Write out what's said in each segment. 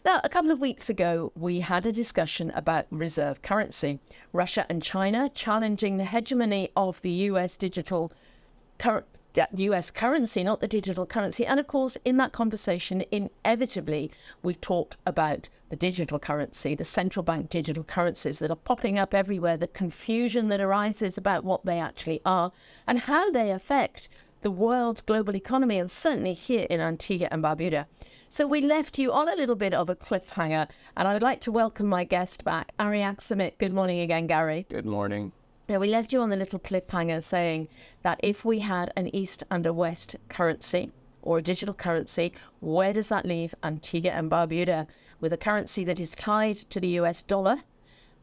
Now, a couple of weeks ago, we had a discussion about reserve currency. Russia and China challenging the hegemony of the US US currency, not the digital currency. And of course, in that conversation, inevitably, we talked about the digital currency, the central bank digital currencies that are popping up everywhere, the confusion that arises about what they actually are and how they affect the world's global economy, and certainly here in Antigua and Barbuda. So we left you on a little bit of a cliffhanger, and I would like to welcome my guest back, Ari Aksamit. Good morning again, Gary. Good morning. Now, we left you on the little cliffhanger saying that if we had an East and a West currency or a digital currency, where does that leave Antigua and Barbuda with a currency that is tied to the US dollar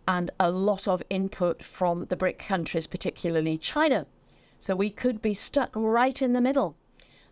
and a lot of input from the BRIC countries, particularly China? So we could be stuck right in the middle.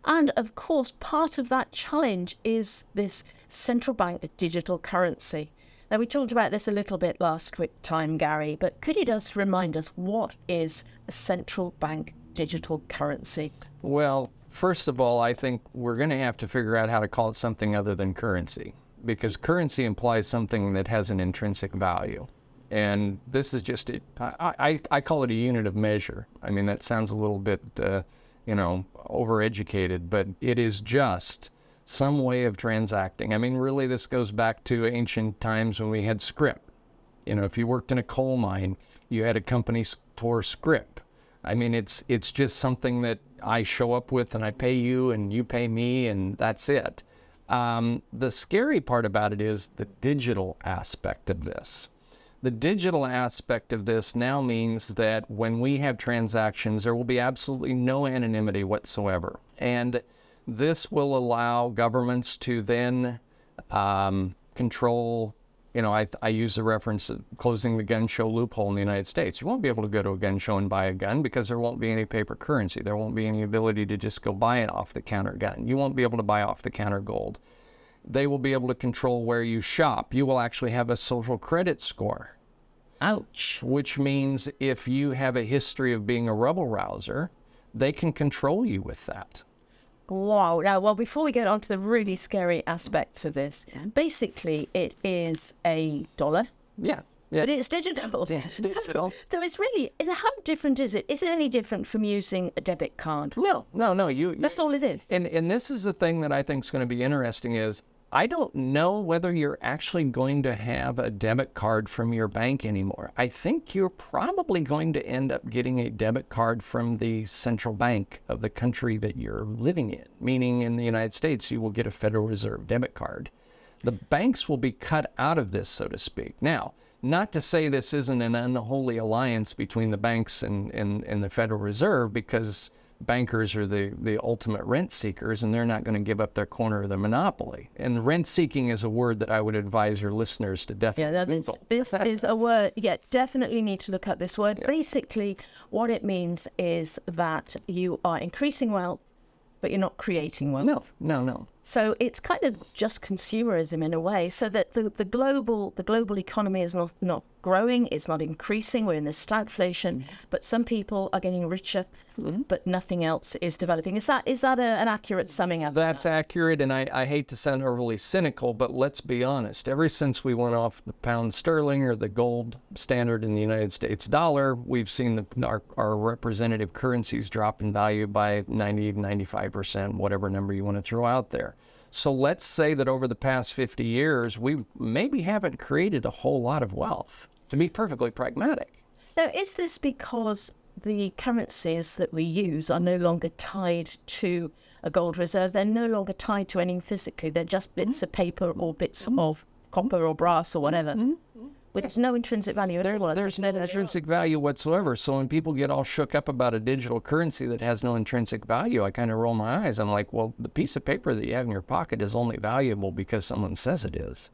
And of course, part of that challenge is this central bank digital currency. Now, we talked about this a little bit last time, Gary, but could you just remind us what is a central bank digital currency? Well, first of all, I think we're going to have to figure out how to call it something other than currency, because currency implies something that has an intrinsic value. And this is just, I call it a unit of measure. I mean, that sounds a little bit, overeducated, but it is just some way of transacting. I mean, really, this goes back to ancient times when we had scrip. If you worked in a coal mine, you had a company store scrip. I mean, it's just something that I show up with and I pay you and you pay me and that's it. The scary part about it is the digital aspect of this. The digital aspect of this now means that when we have transactions, there will be absolutely no anonymity whatsoever. And this will allow governments to then control, I use the reference of closing the gun show loophole in the United States. You won't be able to go to a gun show and buy a gun because there won't be any paper currency. There won't be any ability to just go buy an off-the-counter gun. You won't be able to buy off-the-counter gold. They will be able to control where you shop. You will actually have a social credit score. Ouch. Which means if you have a history of being a rebel rouser, they can control you with that. Wow. Now, well, before we get on to the really scary aspects of this, basically it is a dollar. Yeah. But it's digital. It's digital. So it's really, how different is it? Is it any different from using a debit card? No. That's all it is. And this is the thing that I think is going to be interesting is I don't know whether you're actually going to have a debit card from your bank anymore. I think you're probably going to end up getting a debit card from the central bank of the country that you're living in, meaning in the United States, you will get a Federal Reserve debit card. The banks will be cut out of this, so to speak. Now, not to say this isn't an unholy alliance between the banks and the Federal Reserve, because bankers are the ultimate rent seekers, and they're not going to give up their corner of the monopoly. And rent seeking is a word that I would advise your listeners to definitely Google. This is a word, definitely need to look up this word. Yeah. Basically, what it means is that you are increasing wealth, but you're not creating wealth. No. So it's kind of just consumerism in a way, so that the global economy is not growing, it's not increasing. We're in this stagflation, but some people are getting richer, but nothing else is developing. Is that an accurate summing up? That's accurate, and I hate to sound overly cynical, but let's be honest. Ever since we went off the pound sterling or the gold standard in the United States dollar, we've seen our representative currencies drop in value by 90, 95%, whatever number you want to throw out there. So let's say that over the past 50 years, we maybe haven't created a whole lot of wealth, to be perfectly pragmatic. Now, is this because the currencies that we use are no longer tied to a gold reserve? They're no longer tied to anything physically. They're just bits of paper or bits of copper or brass or whatever. With no intrinsic value at all. There's no intrinsic value whatsoever. So when people get all shook up about a digital currency that has no intrinsic value, I kind of roll my eyes. I'm like, well, the piece of paper that you have in your pocket is only valuable because someone says it is.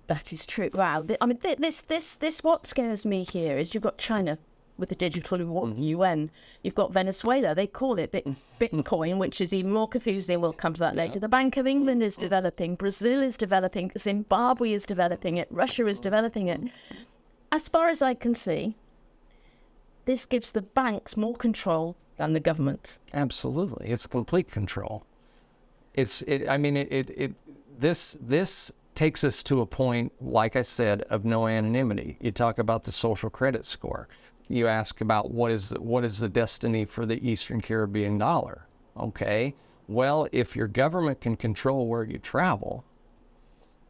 That is true. Wow. I mean, this what scares me here is you've got China with the digital yuan. You've got Venezuela. They call it Bitcoin, which is even more confusing. We'll come to that later. The Bank of England is developing. Brazil is developing. Zimbabwe is developing it. Russia is developing it. As far as I can see, this gives the banks more control than the government. Absolutely. It's complete control. This takes us to a point, like I said, of no anonymity. You talk about the social credit score. You ask about what is the destiny for the Eastern Caribbean dollar. Okay, well, if your government can control where you travel,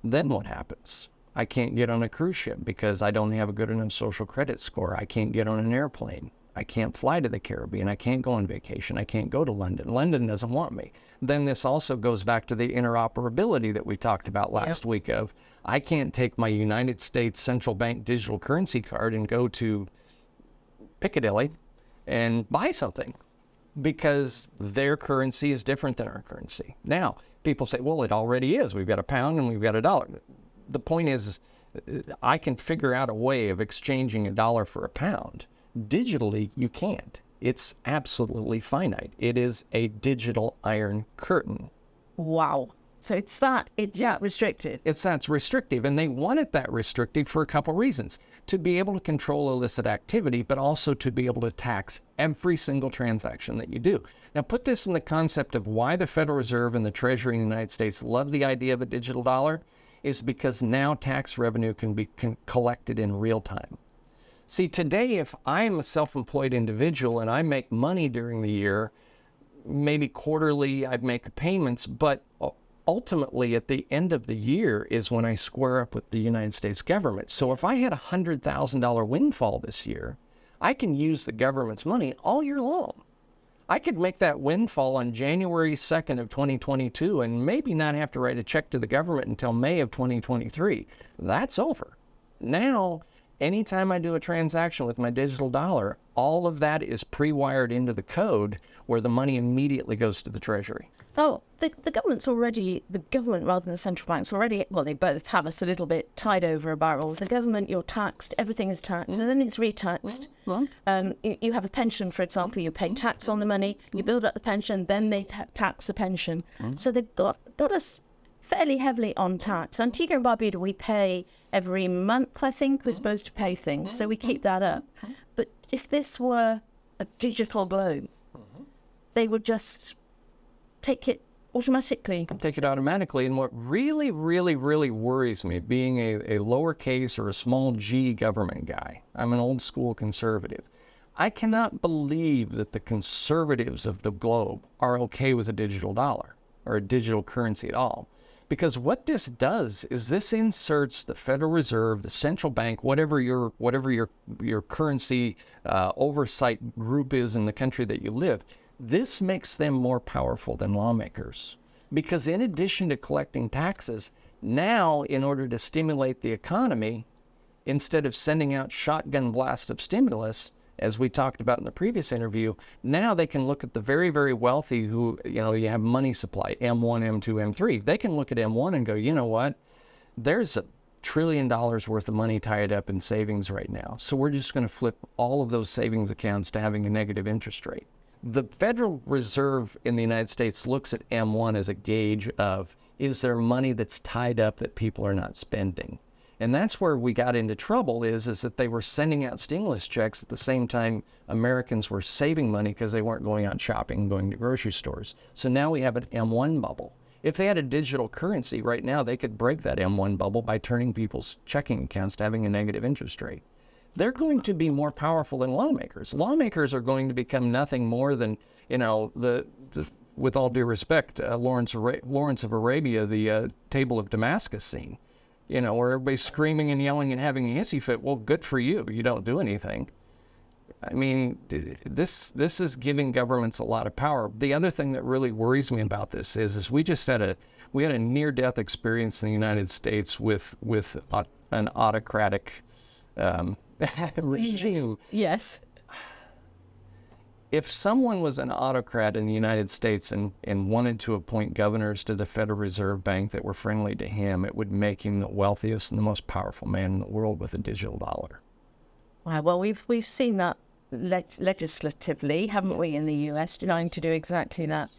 then what happens? I can't get on a cruise ship because I don't have a good enough social credit score. I can't get on an airplane. I can't fly to the Caribbean. I can't go on vacation. I can't go to London. London doesn't want me. Then this also goes back to the interoperability that we talked about last week of, I can't take my United States Central Bank digital currency card and go to Piccadilly and buy something because their currency is different than our currency. Now, people say, well, it already is. We've got a pound and we've got a dollar. The point is, I can figure out a way of exchanging a dollar for a pound. Digitally, you can't. It's absolutely finite. It is a digital iron curtain. Wow. So it's that restricted. That's restrictive, and they want it that restrictive for a couple reasons. To be able to control illicit activity, but also to be able to tax every single transaction that you do. Now put this in the concept of why the Federal Reserve and the Treasury in the United States love the idea of a digital dollar, is because now tax revenue can be collected in real time. See, today, if I'm a self-employed individual and I make money during the year, maybe quarterly I'd make payments, but ultimately at the end of the year is when I square up with the United States government. So if I had a $100,000 windfall this year, I can use the government's money all year long. I could make that windfall on January 2nd of 2022 and maybe not have to write a check to the government until May of 2023. That's over. Now, anytime I do a transaction with my digital dollar, all of that is pre-wired into the code where the money immediately goes to the Treasury. Oh, the government rather than the central banks already, well, they both have us a little bit tied over a barrel. The government, you're taxed, everything is taxed, and then it's retaxed. You have a pension, for example, you pay tax on the money, you build up the pension, then they tax the pension. So they've got us fairly heavily on tax. Antigua and Barbuda, we pay every month, I think, we're supposed to pay things, so we keep that up. But if this were a digital globe, they would just take it automatically. Take it automatically. And what really, really, really worries me, being a lowercase or a small g government guy, I'm an old school conservative. I cannot believe that the conservatives of the globe are okay with a digital dollar or a digital currency at all. Because what this does is this inserts the Federal Reserve, the central bank, whatever your currency oversight group is in the country that you live. This makes them more powerful than lawmakers. Because in addition to collecting taxes, now in order to stimulate the economy, instead of sending out shotgun blasts of stimulus, as we talked about in the previous interview, now they can look at the very, very wealthy who, you have money supply, M1, M2, M3. They can look at M1 and go, you know what? There's $1 trillion worth of money tied up in savings right now. So we're just going to flip all of those savings accounts to having a negative interest rate. The Federal Reserve in the United States looks at M1 as a gauge of, is there money that's tied up that people are not spending? And that's where we got into trouble is that they were sending out stimulus checks at the same time Americans were saving money because they weren't going out shopping and going to grocery stores. So now we have an M1 bubble. If they had a digital currency right now, they could break that M1 bubble by turning people's checking accounts to having a negative interest rate. They're going to be more powerful than lawmakers. Lawmakers are going to become nothing more than, with all due respect, Lawrence of Arabia, the Table of Damascus scene. Where everybody's screaming and yelling and having a hissy fit. Well, good for you. You don't do anything. I mean, this is giving governments a lot of power. The other thing that really worries me about this is we had a near-death experience in the United States with an autocratic regime. Yes. If someone was an autocrat in the United States and wanted to appoint governors to the Federal Reserve Bank that were friendly to him, it would make him the wealthiest and the most powerful man in the world with a digital dollar. Wow, well, we've seen that legislatively, haven't we, in the US, trying to do exactly that.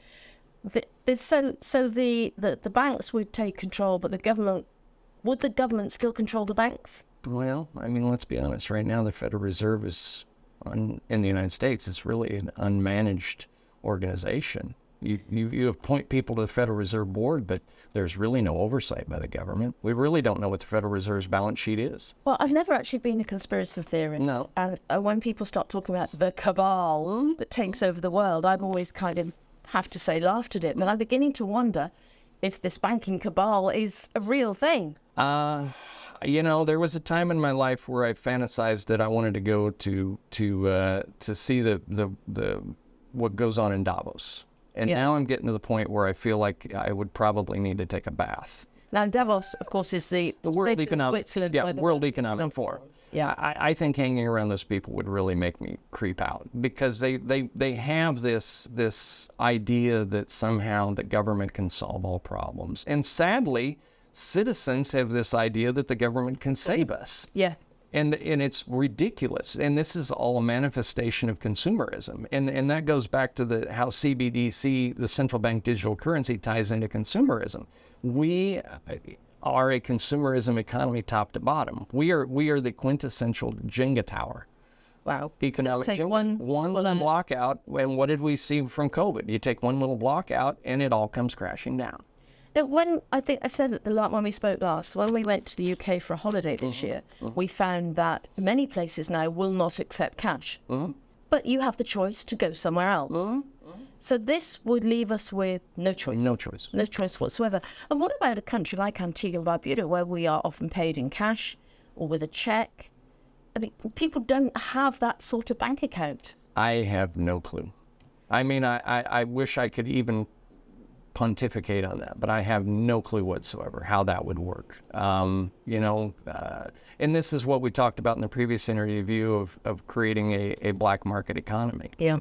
So the banks would take control, but would the government still control the banks? Well, I mean, let's be honest. Right now, the Federal Reserve in the United States is really an unmanaged organization. You appoint people to the Federal Reserve Board, but there's really no oversight by the government. We really don't know what the Federal Reserve's balance sheet is. Well, I've never actually been a conspiracy theorist. No. And when people start talking about the cabal that takes over the world, I've always kind of, have to say, laughed at it. But I'm beginning to wonder if this banking cabal is a real thing. There was a time in my life where I fantasized that I wanted to go to see the what goes on in Davos. And now I'm getting to the point where I feel like I would probably need to take a bath. Now, Davos, of course, is the World Economic, Switzerland. World Economic Forum. Yeah. I think hanging around those people would really make me creep out because they have this idea that somehow the government can solve all problems. And sadly, citizens have this idea that the government can save us. Yeah. And it's ridiculous. And this is all a manifestation of consumerism. And that goes back to how CBDC, the central bank digital currency, ties into consumerism. We are a consumerism economy top to bottom. We are the quintessential Jenga tower. Wow. Economic Take Jenga. One little block out, and what did we see from COVID? You take one little block out, and it all comes crashing down. When I think I said it when we spoke last, when we went to the UK for a holiday this year, we found that many places now will not accept cash. But you have the choice to go somewhere else. So this would leave us with no choice. No choice. No choice whatsoever. And what about a country like Antigua and Barbuda, where we are often paid in cash or with a check? I mean, people don't have that sort of bank account. I have no clue. I mean, I wish I could even pontificate on that, but I have no clue whatsoever how that would work. And this is what we talked about in the previous interview of creating a black market economy. Yeah.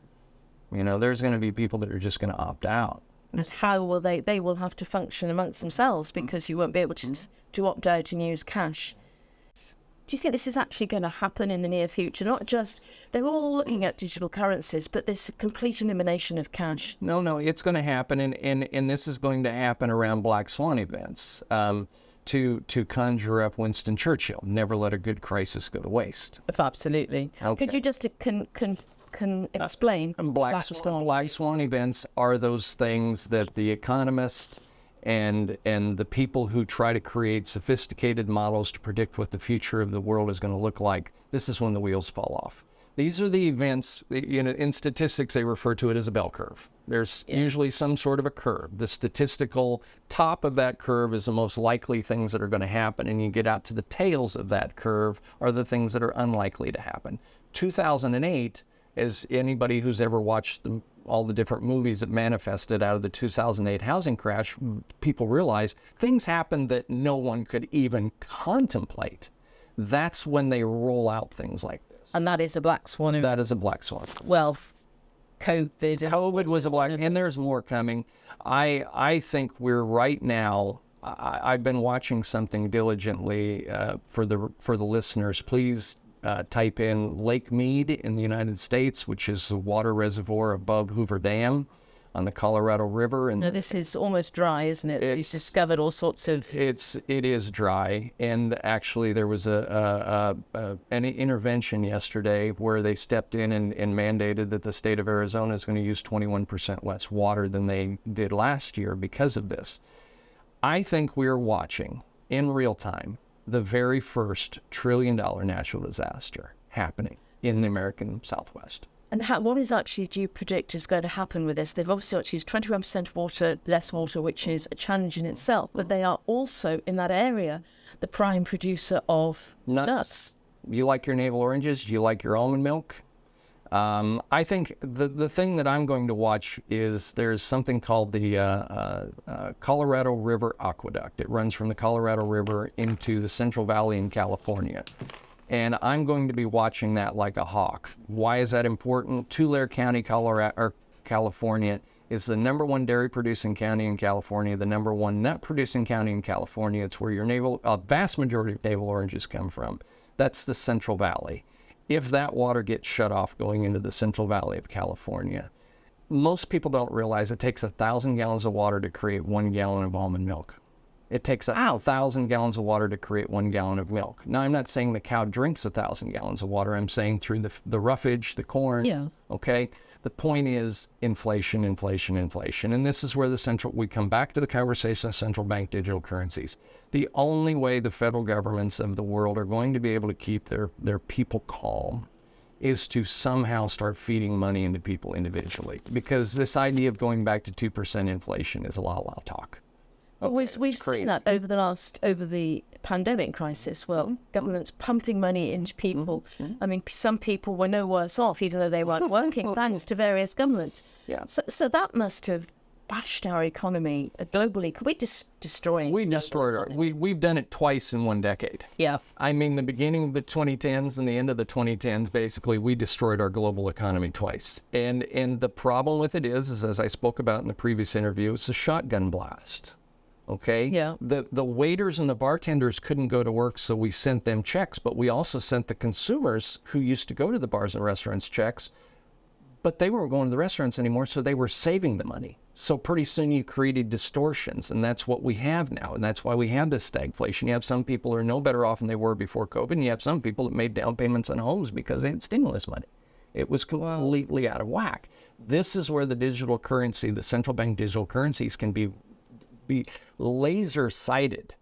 There's going to be people that are just going to opt out. And how will they will have to function amongst themselves because you won't be able to opt out and use cash. Do you think this is actually going to happen in the near future? Not just, they're all looking at digital currencies, but this complete elimination of cash. No, it's going to happen, and this is going to happen around Black Swan events to conjure up Winston Churchill. Never let a good crisis go to waste. Absolutely. Okay. Could you just explain? Black Swan events are those things that The Economist and the people who try to create sophisticated models to predict what the future of the world is going to look like, this is when the wheels fall off. These are the events, in statistics, they refer to it as a bell curve. There's usually some sort of a curve. The statistical top of that curve is the most likely things that are going to happen, and you get out to the tails of that curve are the things that are unlikely to happen. 2008, as anybody who's ever watched all the different movies that manifested out of the 2008 housing crash, people realize things happened that no one could even contemplate. That's when they roll out things like this. And that is a black swan. That is a black swan. Well, COVID was a black, and there's more coming. I think we're right now. I've been watching something diligently for the listeners. Please type in Lake Mead in the United States, which is the water reservoir above Hoover Dam on the Colorado River. And no, this is almost dry, isn't it? It's discovered all sorts of... It is dry, and actually there was an intervention yesterday where they stepped in and mandated that the state of Arizona is going to use 21% less water than they did last year because of this. I think we're watching in real time the very first $1 trillion natural disaster happening in the American Southwest. And what is actually, do you predict, is going to happen with this? They've obviously got to use 21% less water, which is a challenge in itself. But they are also, in that area, the prime producer of nuts. You like your navel oranges? Do you like your almond milk? I think the thing that I'm going to watch is there's something called the Colorado River Aqueduct. It runs from the Colorado River into the Central Valley in California. And I'm going to be watching that like a hawk. Why is that important? Tulare County, California is the #1 dairy producing county in California, the #1 nut producing county in California. It's where a vast majority of navel oranges come from. That's the Central Valley. If that water gets shut off going into the Central Valley of California, most people don't realize it takes 1,000 gallons of water to create 1 gallon of almond milk. It takes 1,000 gallons of water to create 1 gallon of milk. Now, I'm not saying the cow drinks 1,000 gallons of water. I'm saying through the roughage, the corn. Yeah. Okay. The point is inflation, inflation, inflation. And this is where we come back to the conversation of central bank digital currencies. The only way the federal governments of the world are going to be able to keep their people calm is to somehow start feeding money into people individually. Because this idea of going back to 2% inflation is a lot of talk. We've seen that over the pandemic crisis. Well, governments pumping money into people. I mean, some people were no worse off, even though they weren't working, thanks to various governments. Yeah. So that must have bashed our economy globally. Could we destroy it? We destroyed we've done it twice in 1 decade. Yeah. I mean, the beginning of the 2010s and the end of the 2010s, basically, we destroyed our global economy twice. And the problem with it is, as I spoke about in the previous interview, it's a shotgun blast. Okay? Yeah. The waiters and the bartenders couldn't go to work, so we sent them checks, but we also sent the consumers who used to go to the bars and restaurants checks, but they weren't going to the restaurants anymore, so they were saving the money. So pretty soon you created distortions, and that's what we have now, and that's why we have this stagflation. You have some people who are no better off than they were before COVID, and you have some people that made down payments on homes because they had stimulus money. It was completely out of whack. This is where the digital currency, the central bank digital currencies can be laser sighted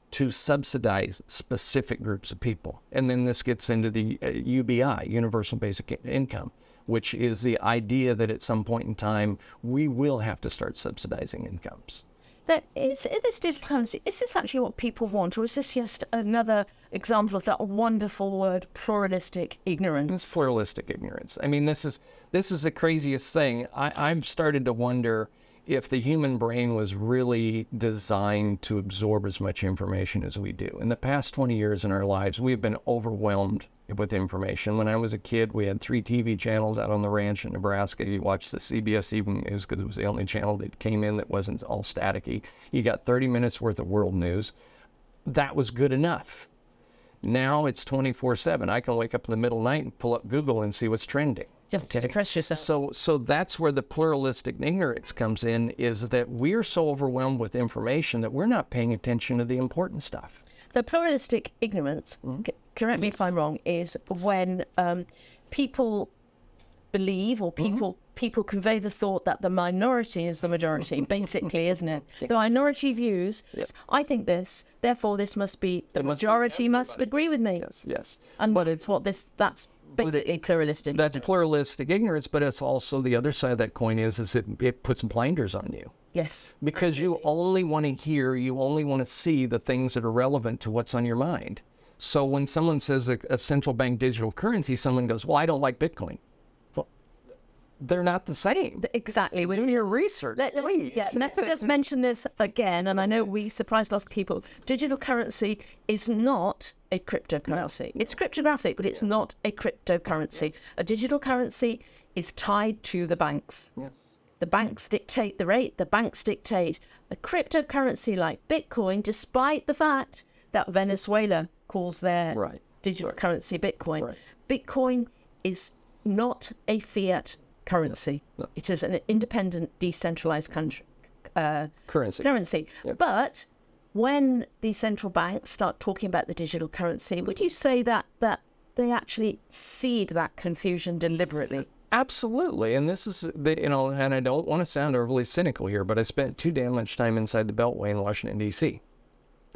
to subsidize specific groups of people. And then this gets into the UBI, Universal Basic Income, which is the idea that at some point in time, we will have to start subsidizing incomes. This digital currency, is this actually what people want, or is this just another example of that wonderful word, pluralistic ignorance? It's pluralistic ignorance. I mean, this is the craziest thing. I've started to wonder if the human brain was really designed to absorb as much information as we do. In the past 20 years in our lives, we've been overwhelmed with information. When I was a kid, we had 3 TV channels out on the ranch in Nebraska. You watched the CBS Evening News because it was the only channel that came in that wasn't all staticky. You got 30 minutes worth of world news. That was good enough. Now it's 24/7. I can wake up in the middle of the night and pull up Google and see what's trending. Just to depress yourself. So that's where the pluralistic ignorance comes in, is that we're so overwhelmed with information that we're not paying attention to the important stuff. The pluralistic ignorance, correct me if I'm wrong, is when people believe, or people convey the thought that the minority is the majority, basically, isn't it? The minority views, I think this, therefore this must be, the majority must agree with me. Yes. And that's basically pluralistic. That's pluralistic ignorance, but it's also the other side of that coin is it puts blinders on you. Yes. Because you only want to hear, you only want to see the things that are relevant to what's on your mind. So when someone says a central bank digital currency, someone goes, well, I don't like Bitcoin. Well, they're not the same. Exactly. Do your research. Let's just mention this again, and I know we surprised a lot of people. Digital currency is not a cryptocurrency. It's cryptographic, but it's not a cryptocurrency. A digital currency is tied to the banks. Yes. The banks dictate the rate, the banks dictate. A cryptocurrency like Bitcoin, despite the fact that Venezuela calls their digital currency Bitcoin, Bitcoin is not a fiat currency. No. It is an independent, decentralized currency. Yep. But when the central banks start talking about the digital currency, would you say that they actually seed that confusion deliberately? Absolutely. And this is, and I don't want to sound overly cynical here, but I spent too damn much time inside the Beltway in Washington, D.C.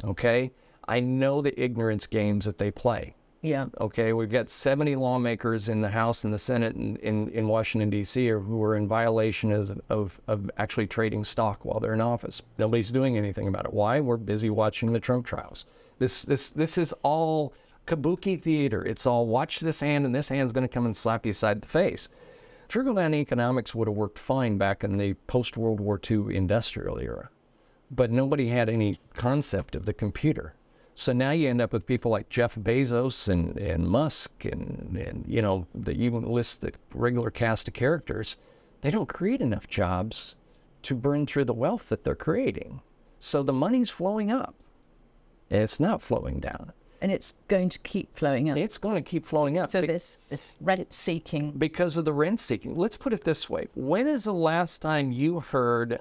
Okay? I know the ignorance games that they play. Yeah. Okay? We've got 70 lawmakers in the House and the Senate in Washington, D.C. who are in violation of actually trading stock while they're in office. Nobody's doing anything about it. Why? We're busy watching the Trump trials. This is all kabuki theater. It's all watch this hand, and this hand's going to come and slap you side the face. Trickle-down economics would have worked fine back in the post-World War II industrial era, but nobody had any concept of the computer. So now you end up with people like Jeff Bezos and Musk and even list the regular cast of characters. They don't create enough jobs to burn through the wealth that they're creating. So the money's flowing up. It's not flowing down. And it's going to keep flowing up. It's going to keep flowing up. So this rent-seeking. Because of the rent-seeking. Let's put it this way. When is the last time you heard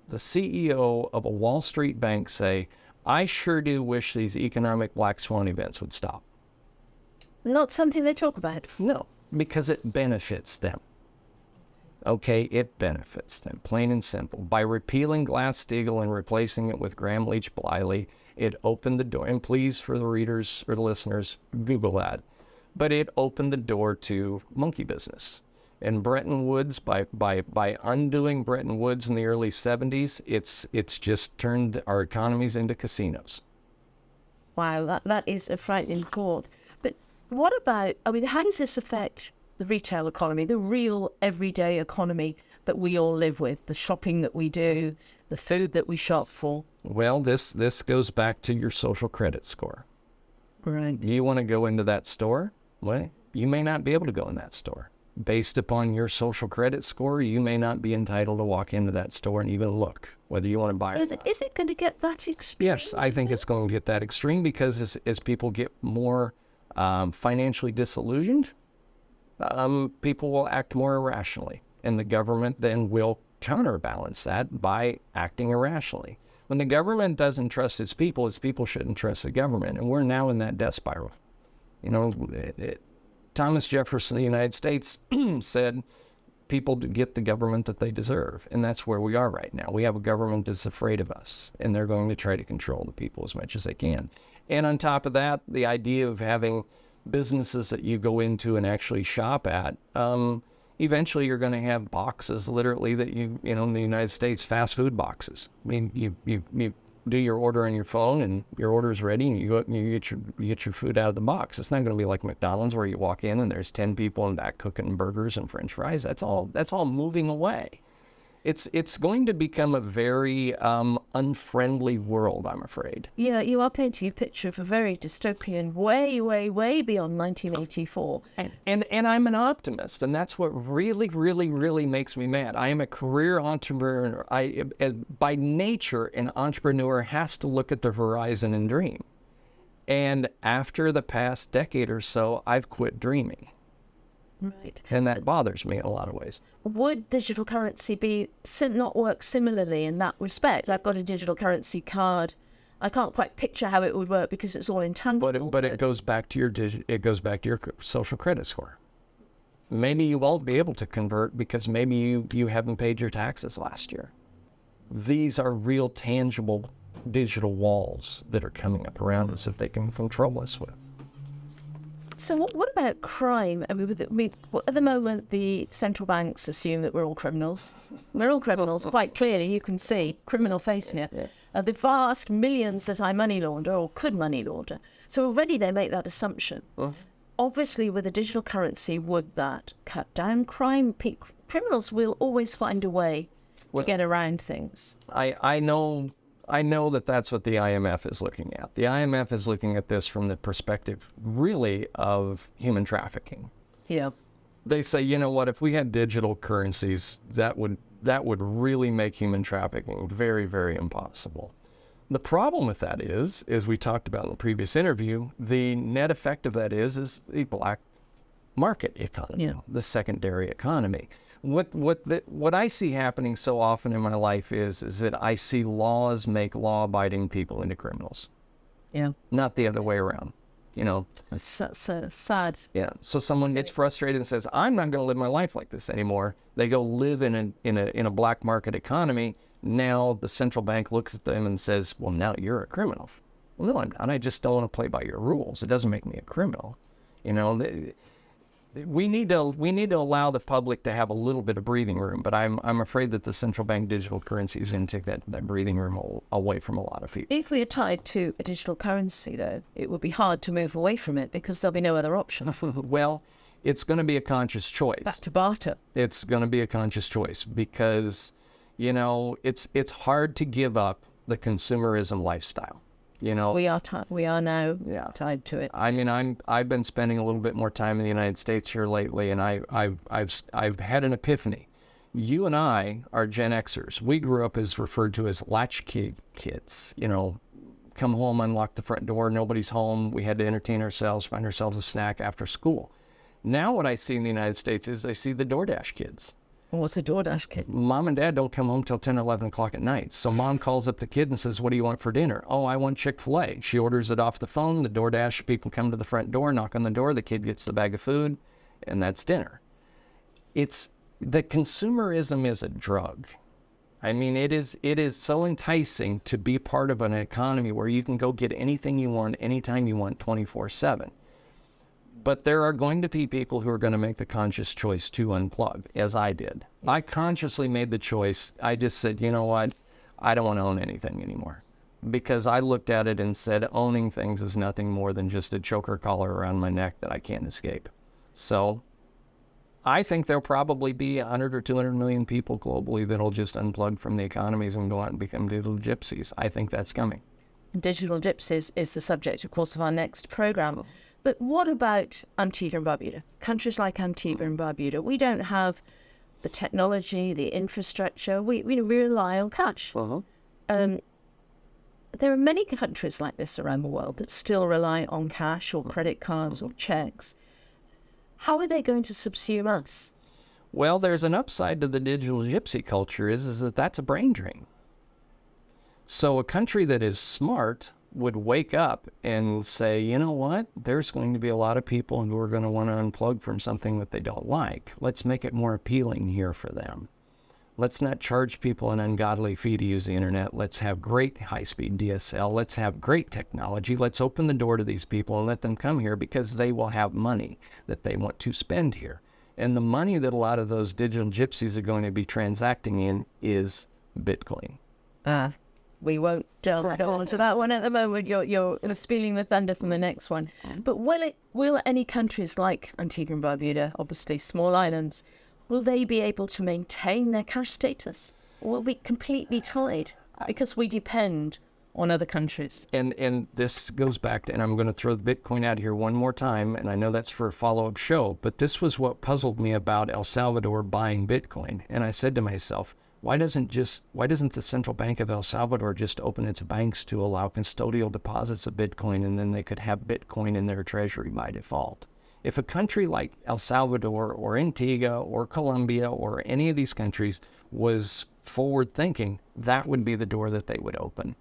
the CEO of a Wall Street bank say, I sure do wish these economic black swan events would stop. Not something they talk about. No, because it benefits them. Okay, it benefits them, plain and simple. By repealing Glass-Steagall and replacing it with Gramm-Leach-Bliley, it opened the door, and please, for the readers or the listeners, Google that. But it opened the door to monkey business. And Bretton Woods, by undoing Bretton Woods in the early 70s, it's just turned our economies into casinos. Wow, that is a frightening thought. But what about, I mean, how does this affect the retail economy, the real everyday economy that we all live with, the shopping that we do, the food that we shop for? Well, this goes back to your social credit score. Right. You want to go into that store? Well, you may not be able to go in that store. Based upon your social credit score, you may not be entitled to walk into that store and even look, whether you want to buy it or not. Is it going to get that extreme? Yes, I think it's going to get that extreme because as people get more financially disillusioned, people will act more irrationally. And the government then will counterbalance that by acting irrationally. When the government doesn't trust its people shouldn't trust the government. And we're now in that death spiral. You know, Thomas Jefferson of the United States said people get the government that they deserve. And that's where we are right now. We have a government that's afraid of us, and they're going to try to control the people as much as they can. And on top of that, the idea of having businesses that you go into and actually shop at, eventually you're going to have boxes literally that you know, in the United States, fast food boxes. I mean, you do your order on your phone and your order's ready and you go and you get your food out of the box. It's not going to be like McDonald's where you walk in and there's 10 people in back cooking burgers and French fries. That's all moving away. It's going to become a very unfriendly world, I'm afraid. Yeah, you are painting a picture of a very dystopian, way, way, way beyond 1984. And I'm an optimist, and that's what really, really, really makes me mad. I am a career entrepreneur. By nature, an entrepreneur has to look at the horizon and dream. And after the past decade or so, I've quit dreaming. Right. And that bothers me in a lot of ways. Would digital currency not work similarly in that respect? I've got a digital currency card. I can't quite picture how it would work because it's all intangible. But it goes back to your social credit score. Maybe you won't be able to convert because maybe you haven't paid your taxes last year. These are real tangible digital walls that are coming up around us that they can control us with. So what about crime? I mean, at the moment, the central banks assume that we're all criminals. We're all criminals, quite clearly. You can see criminal face here. Yeah. The vast millions that I money launder or could money launder. So already they make that assumption. Obviously, with a digital currency, would that cut down crime? Criminals will always find a way to get around things. I know that that's what the IMF is looking at. The IMF is looking at this from the perspective, really, of human trafficking. Yeah. They say, you know what, if we had digital currencies, that would really make human trafficking very, very impossible. The problem with that is, as we talked about in the previous interview, the net effect of that is the black market economy, the secondary economy. What I see happening so often in my life is that I see laws make law-abiding people into criminals. Yeah. Not the other way around. You know. It's so sad. Yeah. So someone gets frustrated and says, "I'm not going to live my life like this anymore." They go live in a black market economy. Now the central bank looks at them and says, "Well, now you're a criminal." Well, no, I'm not. I just don't want to play by your rules. It doesn't make me a criminal. You know. We need to allow the public to have a little bit of breathing room, but I'm afraid that the central bank digital currency is going to take that breathing room away from a lot of people. If we are tied to a digital currency, though, it would be hard to move away from it because there'll be no other option. Well, it's going to be a conscious choice. Back to barter. It's going to be a conscious choice because, you know, it's hard to give up the consumerism lifestyle. You know, we are now tied to it. I mean, I've been spending a little bit more time in the United States here lately, and I've had an epiphany. You and I are Gen Xers. We grew up as referred to as latchkey kids. You know, come home, unlock the front door, nobody's home. We had to entertain ourselves, find ourselves a snack after school. Now what I see in the United States is I see the DoorDash kids. What's a DoorDash kid? Mom and dad don't come home till 10 or 11 o'clock at night. So mom calls up the kid and says, what do you want for dinner? Oh, I want Chick-fil-A. She orders it off the phone. The DoorDash people come to the front door, knock on the door. The kid gets the bag of food, and that's dinner. The consumerism is a drug. I mean, it is so enticing to be part of an economy where you can go get anything you want, anytime you want, 24/7. But there are going to be people who are going to make the conscious choice to unplug, as I did. I consciously made the choice. I just said, you know what? I don't want to own anything anymore. Because I looked at it and said, owning things is nothing more than just a choker collar around my neck that I can't escape. So I think there'll probably be 100 or 200 million people globally that'll just unplug from the economies and go out and become digital gypsies. I think that's coming. Digital gypsies is the subject, of course, of our next program. But what about Antigua and Barbuda? Countries like Antigua and Barbuda, we don't have the technology, the infrastructure. We rely on cash. There are many countries like this around the world that still rely on cash or credit cards or checks. How are they going to subsume us? Well, there's an upside to the digital gypsy culture is that that's a brain drain. So a country that is smart would wake up and say, you know what, there's going to be a lot of people who are going to want to unplug from something that they don't like. Let's make it more appealing here for them. Let's not charge people an ungodly fee to use the internet. Let's have great high-speed DSL. Let's have great technology. Let's open the door to these people and let them come here because they will have money that they want to spend here. And the money that a lot of those digital gypsies are going to be transacting in is Bitcoin. We won't go on to that one at the moment. You're stealing the thunder from the next one. But will any countries like Antigua and Barbuda, obviously small islands, will they be able to maintain their cash status? Or will be completely tied because we depend on other countries? And this goes back to, and I'm going to throw the Bitcoin out here one more time, and I know that's for a follow-up show, but this was what puzzled me about El Salvador buying Bitcoin. And I said to myself, why doesn't the Central Bank of El Salvador just open its banks to allow custodial deposits of Bitcoin, and then they could have Bitcoin in their treasury by default? If a country like El Salvador or Antigua or Colombia or any of these countries was forward thinking, that would be the door that they would open.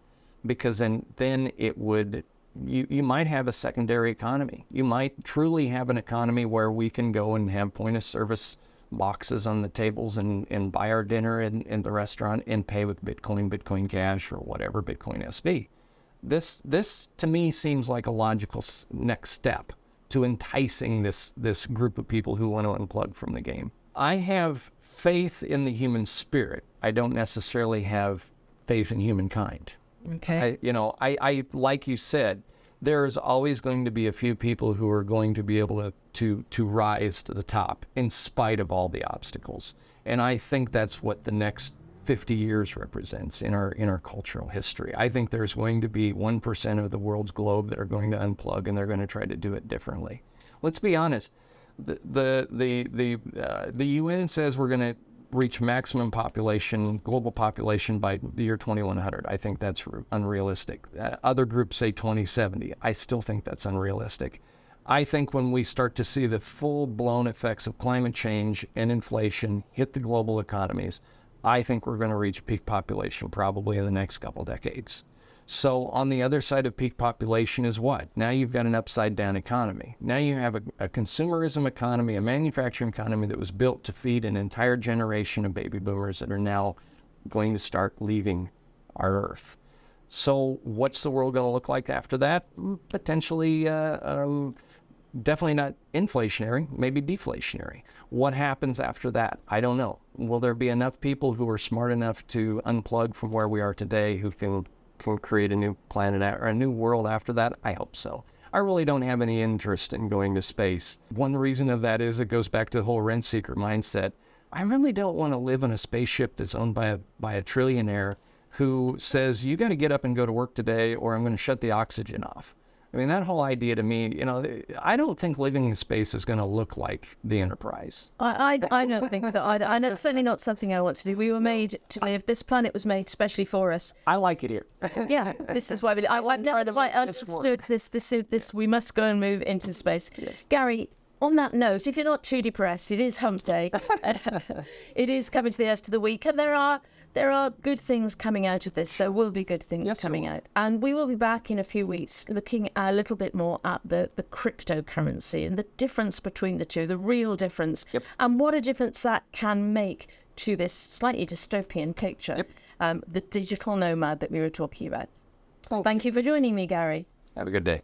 Because then it would, you might have a secondary economy. You might truly have an economy where we can go and have point of service boxes on the tables and buy our dinner in the restaurant and pay with Bitcoin Cash, or whatever Bitcoin SV. This to me seems like a logical next step to enticing this group of people who want to unplug from the game. I have faith in the human spirit. I don't necessarily have faith in humankind. Okay. I like you said, there is always going to be a few people who are going to be able to rise to the top in spite of all the obstacles. And I think that's what the next 50 years represents in our cultural history. I think there's going to be 1% of the world's globe that are going to unplug, and they're going to try to do it differently. Let's be honest. The UN says we're going to reach maximum population, global population, by the year 2100. I think that's unrealistic. Other groups say 2070. I still think that's unrealistic. I think when we start to see the full-blown effects of climate change and inflation hit the global economies, I think we're going to reach peak population probably in the next couple decades. So on the other side of peak population is what? Now you've got an upside-down economy. Now you have a consumerism economy, a manufacturing economy that was built to feed an entire generation of baby boomers that are now going to start leaving our Earth. So what's the world going to look like after that? Potentially, definitely not inflationary, maybe deflationary. What happens after that? I don't know. Will there be enough people who are smart enough to unplug from where we are today who can create a new planet or a new world after that? I hope so. I really don't have any interest in going to space. One reason of that is it goes back to the whole rent seeker mindset. I really don't want to live in a spaceship that's owned by a trillionaire who says, you got to get up and go to work today or I'm going to shut the oxygen off. I mean, that whole idea to me, I don't think living in space is going to look like the Enterprise. I don't think so. I know it's certainly not something I want to do. We were made to live. This planet was made especially for us. I like it here. Yeah, this is why we. I've never quite understood this. We must go and move into space. Yes. Gary, on that note, if you're not too depressed, it is hump day. It is coming to the end of the week, and there are good things coming out of this. There will be good things coming out. And we will be back in a few weeks looking a little bit more at the cryptocurrency and the difference between the two, the real difference, and what a difference that can make to this slightly dystopian picture, the digital nomad that we were talking about. Thank you for joining me, Gary. Have a good day.